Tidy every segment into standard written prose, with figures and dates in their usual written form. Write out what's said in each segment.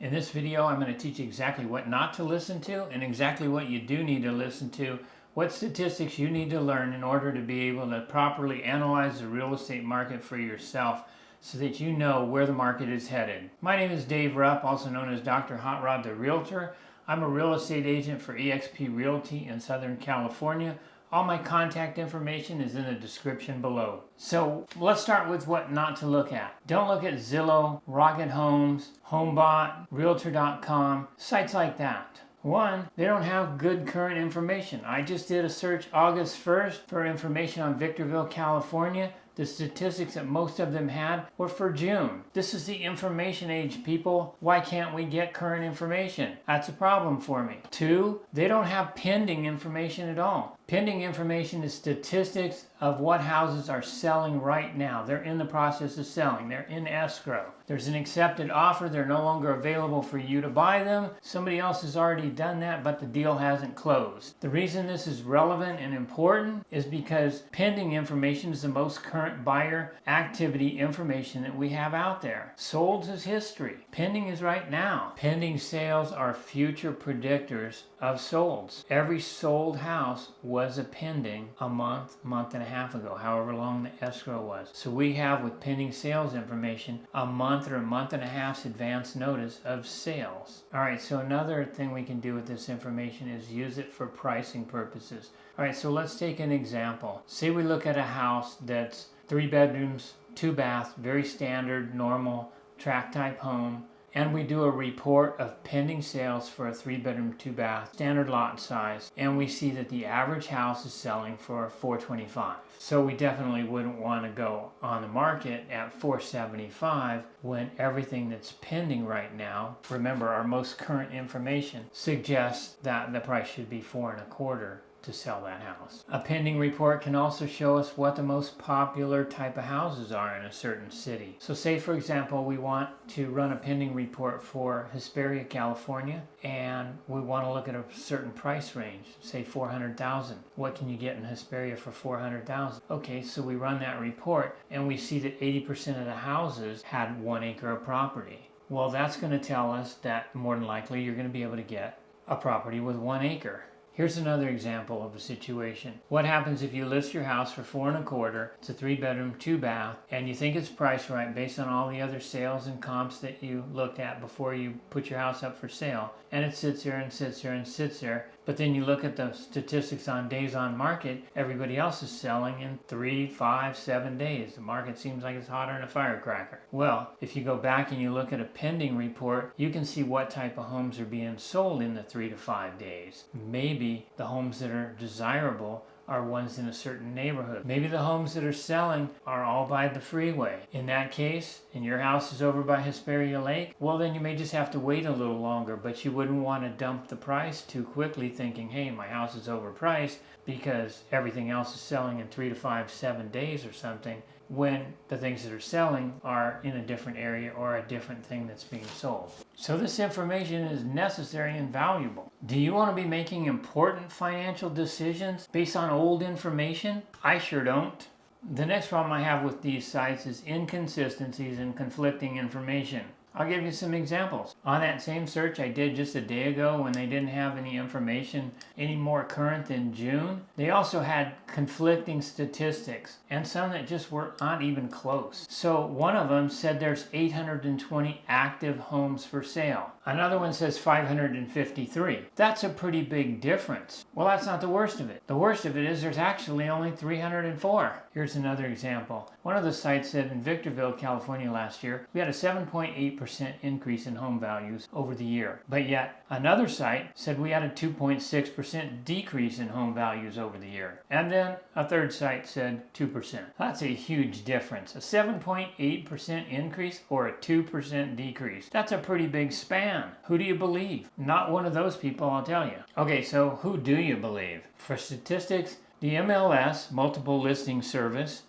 In this video, I'm going to teach you exactly what not to listen to and exactly what you do need to listen to, what statistics you need to learn in order to be able to properly analyze the real estate market for yourself so that you know where the market is headed. My name is Dave Rupp, also known as Dr. Hot Rod the Realtor. I'm a real estate agent for Exp Realty in Southern California. All my contact information is in the description below. So let's start with what not to look at. Don't look at Zillow, Rocket Homes, HomeBot, Realtor.com, sites like that. One, they don't have good current information. I just did a search August 1st for information on Victorville, California. The statistics that most of them had were for June. This is the information age, people. Why can't we get current information? That's a problem for me. Two, they don't have pending information at all. Pending information is statistics of what houses are selling right now. They're in the process of selling. They're in escrow. There's an accepted offer. They're no longer available for you to buy them. Somebody else has already done that, but the deal hasn't closed. The reason this is relevant and important is because pending information is the most current buyer activity information that we have out there. Solds is history. Pending is right now. Pending sales are future predictors of solds. Every sold house was a pending a month and a half ago, however long the escrow was. So we have, with pending sales information, a month or a month and a half's advance notice of sales. All right, so another thing we can do with this information is use it for pricing purposes. All right, so let's take an example. Say we look at a house that's 3 bedrooms, 2 baths, very standard, normal, tract type home, and we do a report of pending sales for a 3-bedroom, 2-bath, standard lot size, and we see that the average house is selling for $425. So we definitely wouldn't want to go on the market at $475 when everything that's pending right now, remember our most current information, suggests that the price should be $425 to sell that house. A pending report can also show us what the most popular type of houses are in a certain city. So say, for example, we want to run a pending report for Hesperia, California, and we want to look at a certain price range, say $400,000. What can you get in Hesperia for $400,000? Okay, so we run that report and we see that 80% of the houses had 1 acre of property. Well, that's going to tell us that more than likely you're going to be able to get a property with 1 acre. Here's another example of a situation. What happens if you list your house for $425? It's a 3-bedroom, 2-bath, and you think it's priced right based on all the other sales and comps that you looked at before you put your house up for sale, and it sits there and sits there and sits there. But then you look at the statistics on days on market, everybody else is selling in 3, 5, 7 days. The market seems like it's hotter than a firecracker. Well, if you go back and you look at a pending report, you can see what type of homes are being sold in the 3 to 5 days. Maybe the homes that are desirable are ones in a certain neighborhood. Maybe the homes that are selling are all by the freeway. In that case, and your house is over by Hesperia Lake, well then you may just have to wait a little longer, but you wouldn't want to dump the price too quickly thinking, hey, my house is overpriced because everything else is selling in 3 to 5, 7 days or something, when the things that are selling are in a different area or a different thing that's being sold. So this information is necessary and valuable. Do you want to be making important financial decisions based on old information? I sure don't. The next problem I have with these sites is inconsistencies and conflicting information. I'll give you some examples. On that same search I did just a day ago when they didn't have any information any more current than June, they also had conflicting statistics and some that just were not even close. So one of them said there's 820 active homes for sale. Another one says 553. That's a pretty big difference. Well, that's not the worst of it. The worst of it is there's actually only 304. Here's another example. One of the sites said in Victorville, California last year, we had a 7.8% increase in home values over the year. But yet another site said we had a 2.6% decrease in home values over the year. And then a third site said 2%. That's a huge difference. A 7.8% increase or a 2% decrease. That's a pretty big span. Who do you believe? Not one of those people, I'll tell you. Okay, so who do you believe? For statistics, the MLS, Multiple Listing Service,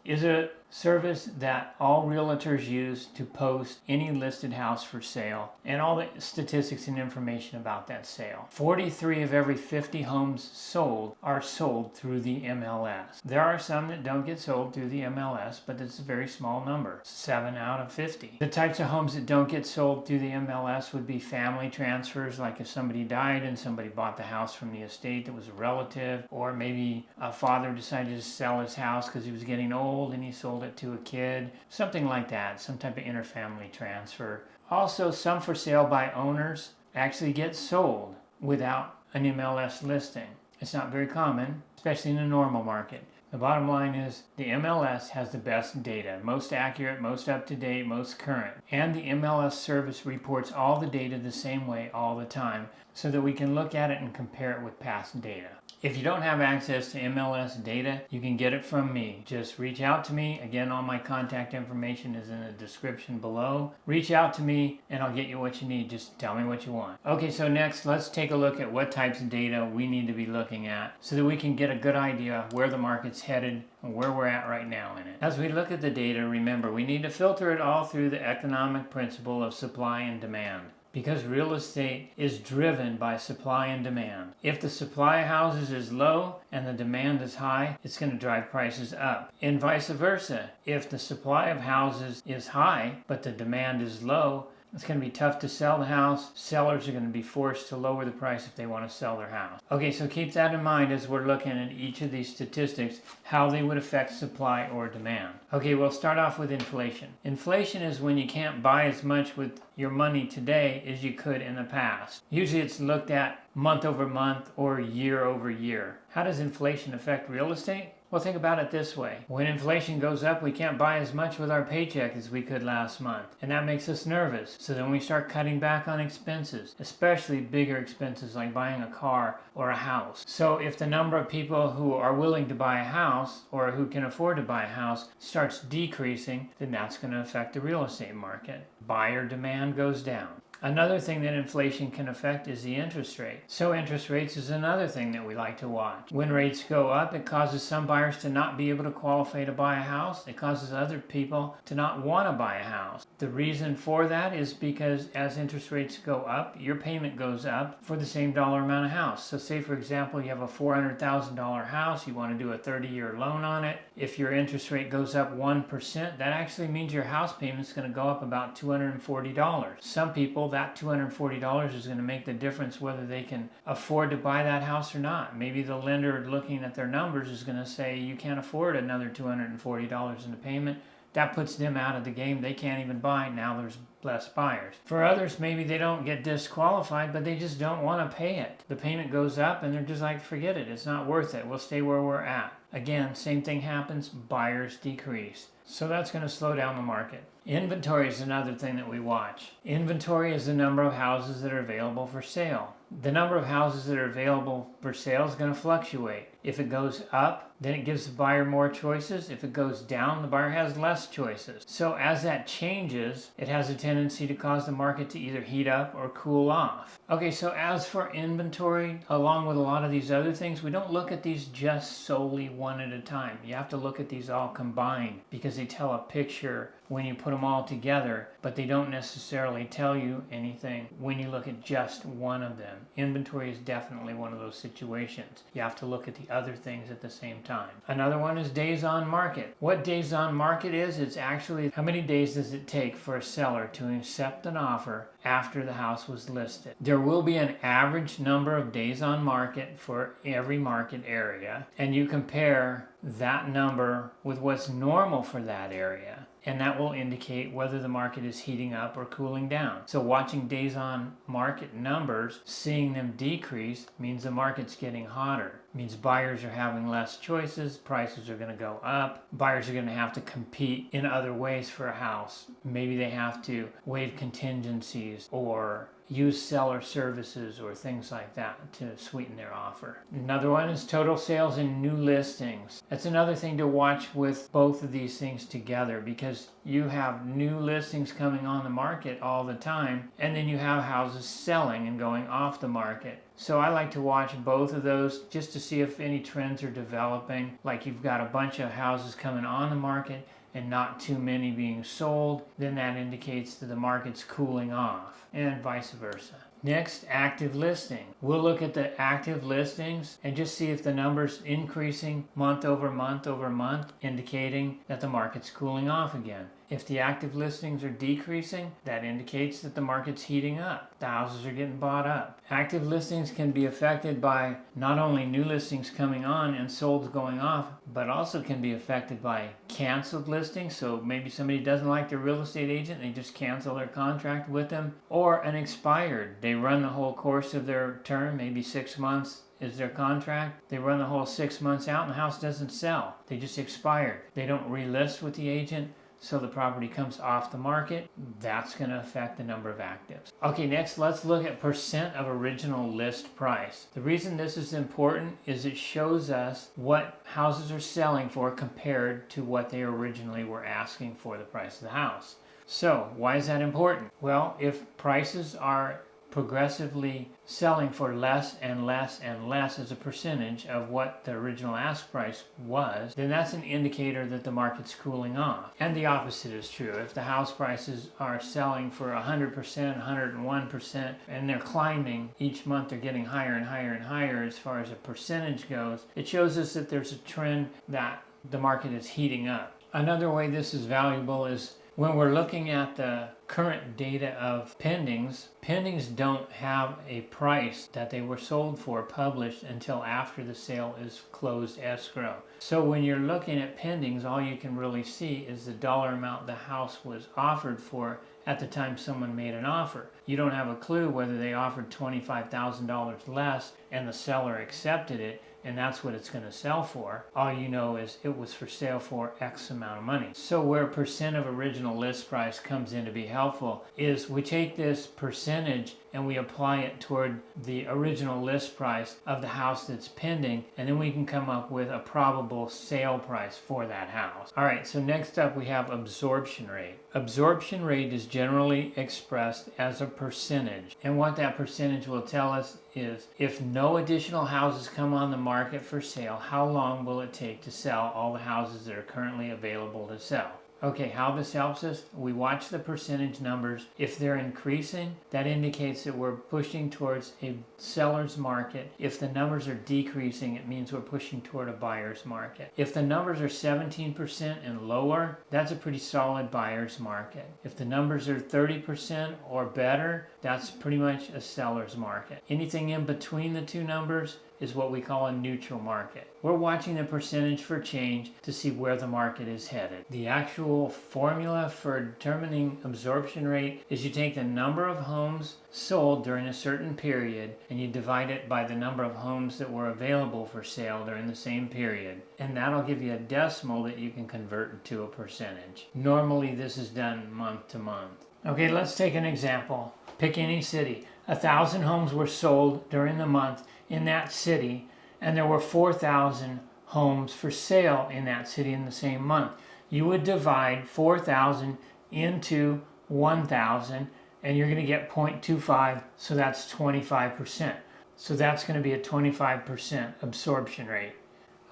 is a service that all realtors use to post any listed house for sale and all the statistics and information about that sale. 43 of every 50 homes sold are sold through the MLS. There are some that don't get sold through the MLS, but it's a very small number, 7 out of 50. The types of homes that don't get sold through the MLS would be family transfers, like if somebody died and somebody bought the house from the estate that was a relative, or maybe a father decided to sell his house because he was getting old and he sold it to a kid, something like that, some type of interfamily transfer. Also, some for sale by owners actually get sold without an MLS listing. It's not very common, especially in the normal market. The bottom line is the MLS has the best data, most accurate, most up-to-date, most current. And the MLS service reports all the data the same way all the time so that we can look at it and compare it with past data. If you don't have access to MLS data, you can get it from me. Just reach out to me. Again, all my contact information is in the description below. Reach out to me and I'll get you what you need. Just tell me what you want. Okay, so next let's take a look at what types of data we need to be looking at so that we can get a good idea of where the market's headed and where we're at right now in it. As we look at the data, remember we need to filter it all through the economic principle of supply and demand, because real estate is driven by supply and demand. If the supply of houses is low and the demand is high, it's going to drive prices up. And vice versa. If the supply of houses is high but the demand is low, it's going to be tough to sell the house. Sellers are going to be forced to lower the price if they want to sell their house. Okay, so keep that in mind as we're looking at each of these statistics, how they would affect supply or demand. Okay, we'll start off with inflation. Inflation is when you can't buy as much with your money today as you could in the past. Usually it's looked at month over month or year over year. How does inflation affect real estate? Well, think about it this way. When inflation goes up, we can't buy as much with our paycheck as we could last month. And that makes us nervous. So then we start cutting back on expenses, especially bigger expenses like buying a car or a house. So if the number of people who are willing to buy a house or who can afford to buy a house starts decreasing, then that's going to affect the real estate market. Buyer demand goes down. Another thing that inflation can affect is the interest rate. So interest rates is another thing that we like to watch. When rates go up, it causes some buyers to not be able to qualify to buy a house. It causes other people to not want to buy a house. The reason for that is because as interest rates go up, your payment goes up for the same dollar amount of house. So say for example, you have a $400,000 house, you want to do a 30-year loan on it. If your interest rate goes up 1%, that actually means your house payment is going to go up about $240. Some people, that $240 is going to make the difference whether they can afford to buy that house or not. Maybe the lender looking at their numbers is going to say you can't afford another $240 in the payment. That puts them out of the game. They can't even buy. Now there's less buyers. For others, maybe they don't get disqualified, but they just don't want to pay it. The payment goes up and they're just like, forget it. It's not worth it. We'll stay where we're at. Again, same thing happens. Buyers decrease. So that's going to slow down the market. Inventory is another thing that we watch. Inventory is the number of houses that are available for sale. The number of houses that are available for sale is going to fluctuate. If it goes up, then it gives the buyer more choices. If it goes down, the buyer has less choices. So as that changes, it has a tendency to cause the market to either heat up or cool off. Okay, so as for inventory, along with a lot of these other things, we don't look at these just solely one at a time. You have to look at these all combined because they tell a picture when you put them all together, but they don't necessarily tell you anything when you look at just one of them. Inventory is definitely one of those situations. You have to look at the other things at the same time. Another one is days on market. What days on market is, it's actually how many days does it take for a seller to accept an offer after the house was listed. There will be an average number of days on market for every market area, and you compare that number with what's normal for that area, and that will indicate whether the market is heating up or cooling down. So watching days on market numbers, seeing them decrease, means the market's getting hotter. It means buyers are having less choices, prices are going to go up, buyers are going to have to compete in other ways for a house. Maybe they have to waive contingencies or use seller services or things like that to sweeten their offer. Another one is total sales and new listings. That's another thing to watch with both of these things together, because you have new listings coming on the market all the time, and then you have houses selling and going off the market. So I like to watch both of those just to see if any trends are developing, like you've got a bunch of houses coming on the market and not too many being sold, then that indicates that the market's cooling off, and vice versa. Next, active listing. We'll look at the active listings and just see if the number's increasing month over month, indicating that the market's cooling off again. If the active listings are decreasing, that indicates that the market's heating up. The houses are getting bought up. Active listings can be affected by not only new listings coming on and solds going off, but also can be affected by canceled listings. So maybe somebody doesn't like their real estate agent, they just cancel their contract with them. Or an expired. They run the whole course of their term, maybe 6 months is their contract. They run the whole 6 months out and the house doesn't sell. They just expired. They don't relist with the agent, so the property comes off the market. That's going to affect the number of actives. Okay, next let's look at percent of original list price. The reason this is important is it shows us what houses are selling for compared to what they originally were asking for the price of the house. So why is that important? Well, if prices are progressively selling for less and less and less as a percentage of what the original ask price was, then that's an indicator that the market's cooling off. And the opposite is true. If the house prices are selling for 100%, 101%, and they're climbing each month, they're getting higher and higher and higher as far as a percentage goes, it shows us that there's a trend that the market is heating up. Another way this is valuable is when we're looking at the current data of pendings, pendings don't have a price that they were sold for published until after the sale is closed escrow. So when you're looking at pendings, all you can really see is the dollar amount the house was offered for at the time someone made an offer. You don't have a clue whether they offered $25,000 less and the seller accepted it, and that's what it's going to sell for. All you know is it was for sale for X amount of money. So where percent of original list price comes in to be helpful is we take this percentage and we apply it toward the original list price of the house that's pending, and then we can come up with a probable sale price for that house. All right, so next up we have absorption rate. Absorption rate is generally expressed as a percentage, and what that percentage will tell us is if no additional houses come on the market for sale, how long will it take to sell all the houses that are currently available to sell? Okay, how this helps us, we watch the percentage numbers. If they're increasing, that indicates that we're pushing towards a seller's market. If the numbers are decreasing, it means we're pushing toward a buyer's market. If the numbers are 17% and lower, that's a pretty solid buyer's market. If the numbers are 30% or better, that's pretty much a seller's market. Anything in between the two numbers is what we call a neutral market. We're watching the percentage for change to see where the market is headed. The actual formula for determining absorption rate is you take the number of homes sold during a certain period and you divide it by the number of homes that were available for sale during the same period. And that'll give you a decimal that you can convert to a percentage. Normally this is done month to month. Okay, let's take an example. Pick any city. 1,000 homes were sold during the month in that city, and there were 4,000 homes for sale in that city in the same month. You would divide 4,000 into 1,000 and you're going to get 0.25, so that's 25%. So that's going to be a 25% absorption rate.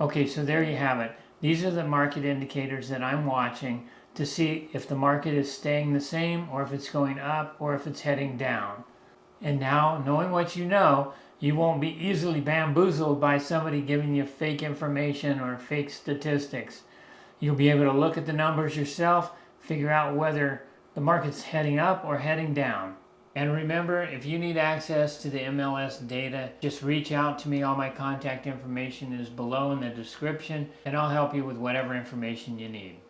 Okay, so there you have it. These are the market indicators that I'm watching to see if the market is staying the same or if it's going up or if it's heading down. And now, knowing what you know, you won't be easily bamboozled by somebody giving you fake information or fake statistics. You'll be able to look at the numbers yourself, figure out whether the market's heading up or heading down. And remember, if you need access to the MLS data, just reach out to me. All my contact information is below in the description, and I'll help you with whatever information you need.